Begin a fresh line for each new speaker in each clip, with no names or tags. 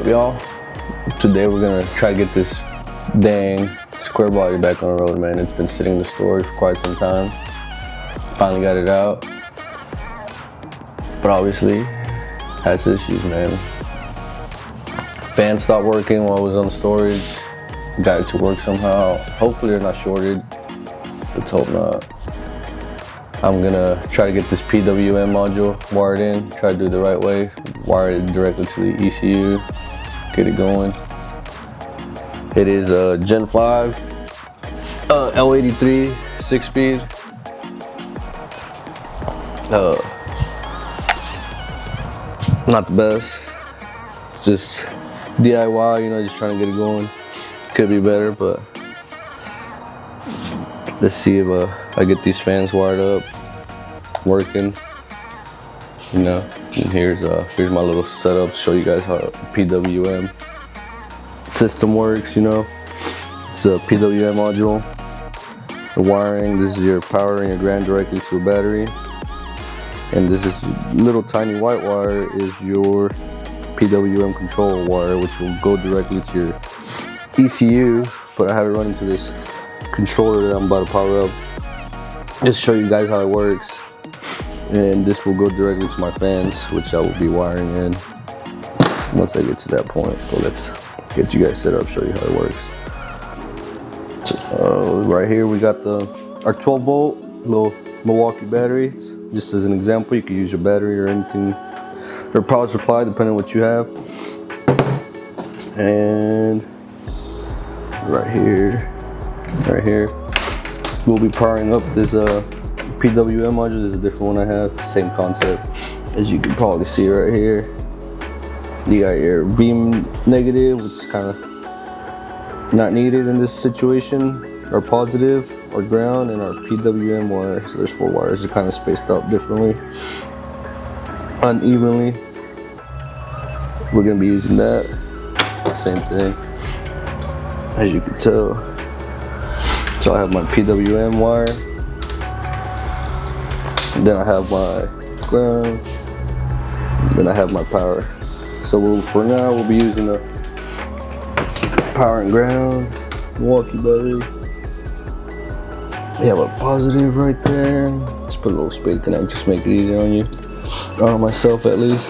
What's up, y'all? Today we're gonna try to get this dang square body back on the road, man. It's been sitting in the storage for quite some time. Finally got it out, but obviously has issues, man. Fan stopped working while it was on storage. Got it to work somehow. Hopefully they're not shorted. Let's hope not. I'm gonna try to get this PWM module wired in, try to do it the right way, wire it directly to the ECU, get it going. It is a Gen 5 L83 6-speed. Not the best. It's just DIY, you know, just trying to get it going. Could be better, but let's see if I get these fans wired up, working. You know, and here's my little setup to show you guys how PWM system works. You know, it's a PWM module. The wiring. This is your power and your ground directly to a battery, and this is little tiny white wire is your PWM control wire, which will go directly to your ECU. But I have it running to this controller that I'm about to power up. Just show you guys how it works, and this will go directly to my fans, which I will be wiring in once I get to that point. So let's get you guys set up, show you how it works. So, right here we got our 12-volt little Milwaukee battery. Just as an example, you can use your battery or anything, or power supply, depending on what you have. And right here we'll be powering up this PWM module. This is a different one I have, same concept. As you can probably see right here, you got your V negative, which is kind of not needed in this situation, or positive, or ground, and our PWM wire. So there's 4 wires, they're kind of spaced out differently, unevenly. We're gonna be using that, same thing, as you can tell. So I have my PWM wire, and then I have my ground, and then I have my power. So for now we'll be using the power and ground Milwaukee battery. We have a positive right there. Just put a little spade connect, just make it easier on you, on myself at least.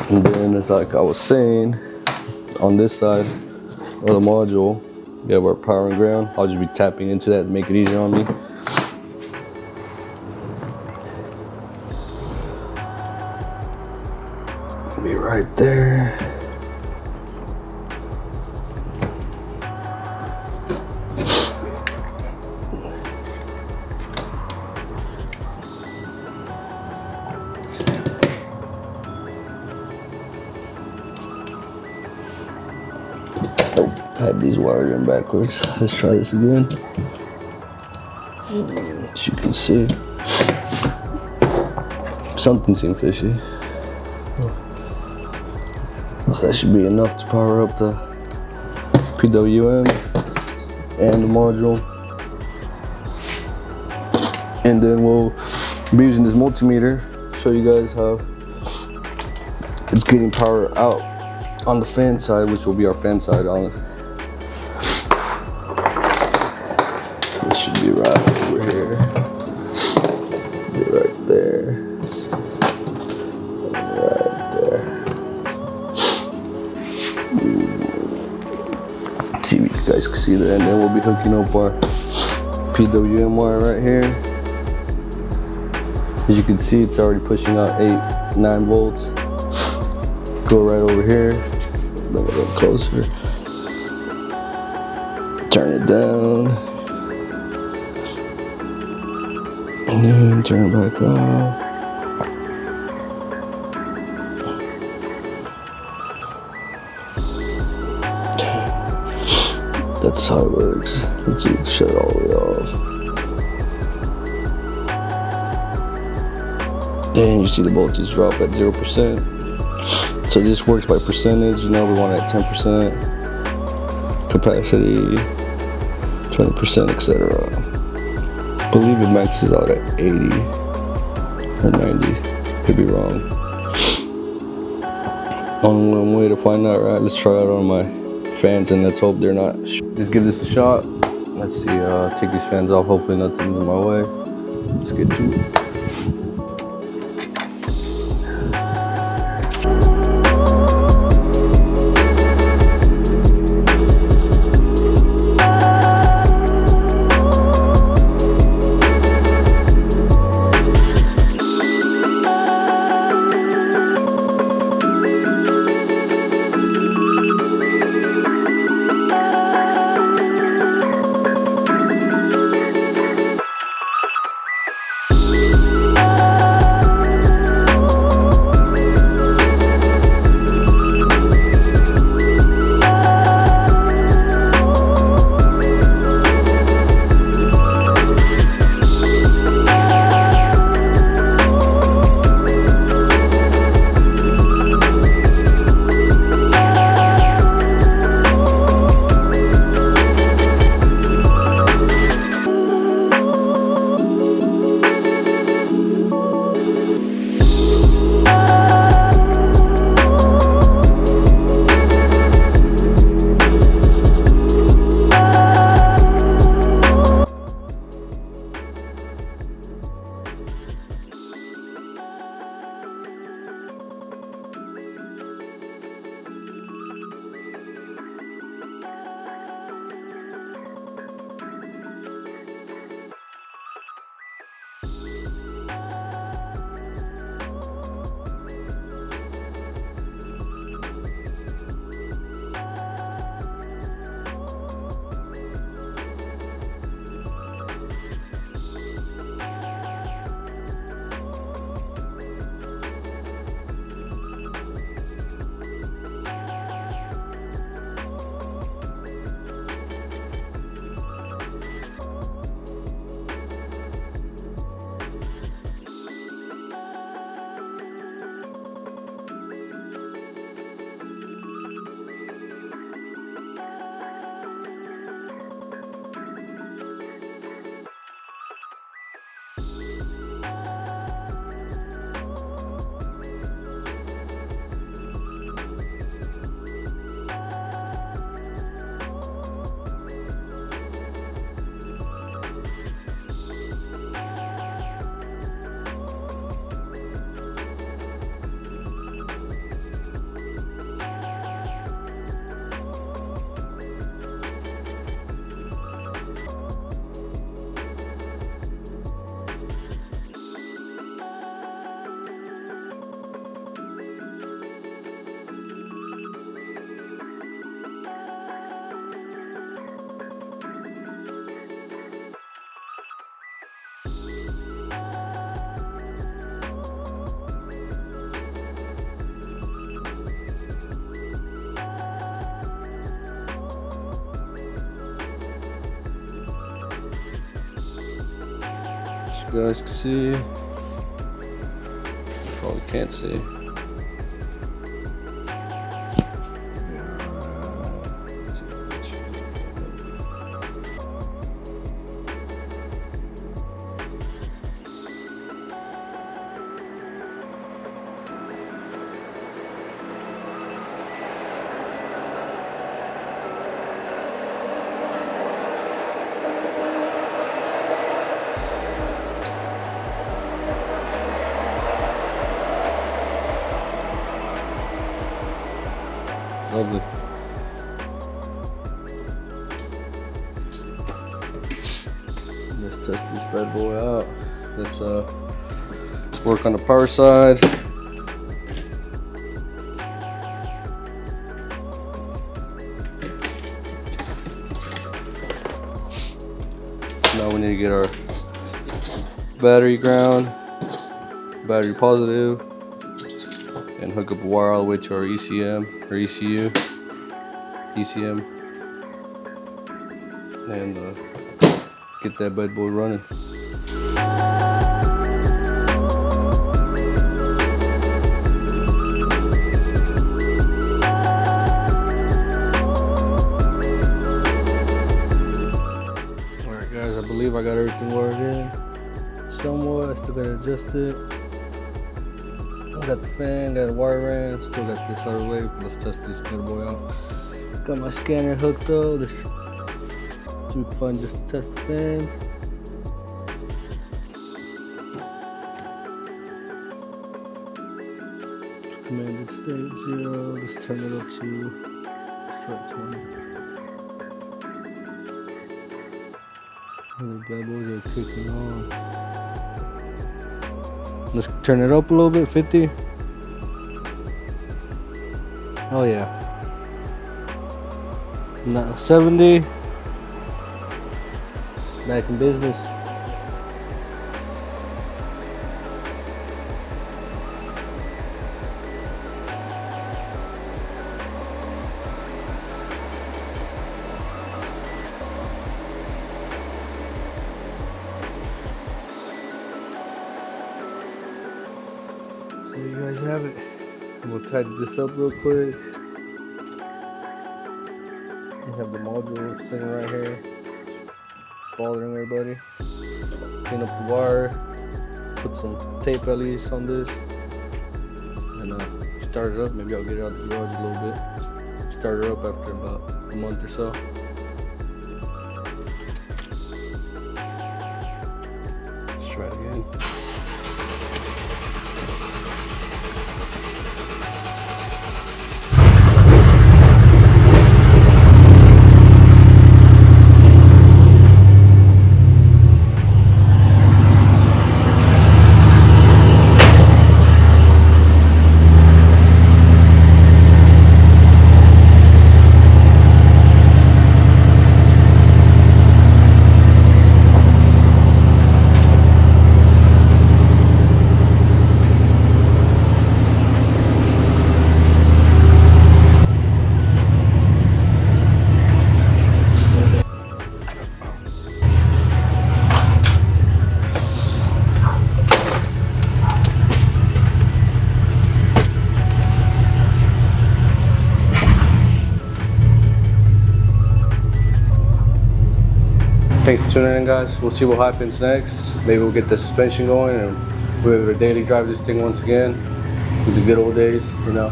And then it's like I was saying, on this side of the module, we have our power and ground. I'll just be tapping into that to make it easier on me. Be right there. Oh, I had these wires in backwards. Let's try this again. As you can see, something seemed fishy. That should be enough to power up the PWM and the module. And then we'll be using this multimeter, show you guys how it's getting power out on the fan side, which will be our fan side on it. It should be right over here. Be right there. See if you guys can see that, and then we'll be hooking up our PWM wire right here. As you can see, it's already pushing out 9 volts. Go right over here, bring it a little closer, turn it down, and then turn it back on. That's how it works. Let's see, shut it all the way off. And you see the voltage drop at 0%. So this works by percentage. You know, we want it at 10%, capacity, 20%, etc. I believe it maxes out at 80 or 90. Could be wrong. Only one way to find out, right? Let's try out on my fans and let's hope they're not. Let's give this a shot. Let's see, take these fans off. Hopefully nothing's in my way. Let's get to it. You guys can see, probably can't see. Lovely. Let's test this bad boy out. Let's work on the power side. Now we need to get our battery ground, battery positive, and hook up a wire all the way to our ECM or ECU, and get that bad boy running. Alright guys, I believe I got everything wired in somewhat. I still gotta adjust it. Got the fan, got a wire ram, still got this other way. Let's test this bad boy out. Got my scanner hooked up. This should be fun just to test the fans. Commanded state 0. Let's turn it up to strike 20. The bad boys are kicking on. Let's turn it up a little bit, 50. Oh yeah. Now 70. Back in business. So you guys have it. I'm gonna tighten this up real quick. We have the module sitting right here, bothering everybody. Clean up the wire, put some tape at least on this, and start it up. Maybe I'll get it out of the garage a little bit. Start it up after about a month or so. Let's try it again. Thanks for tuning in, guys. We'll see what happens next. Maybe we'll get the suspension going and we'll daily drive this thing once again. With the good old days, you know.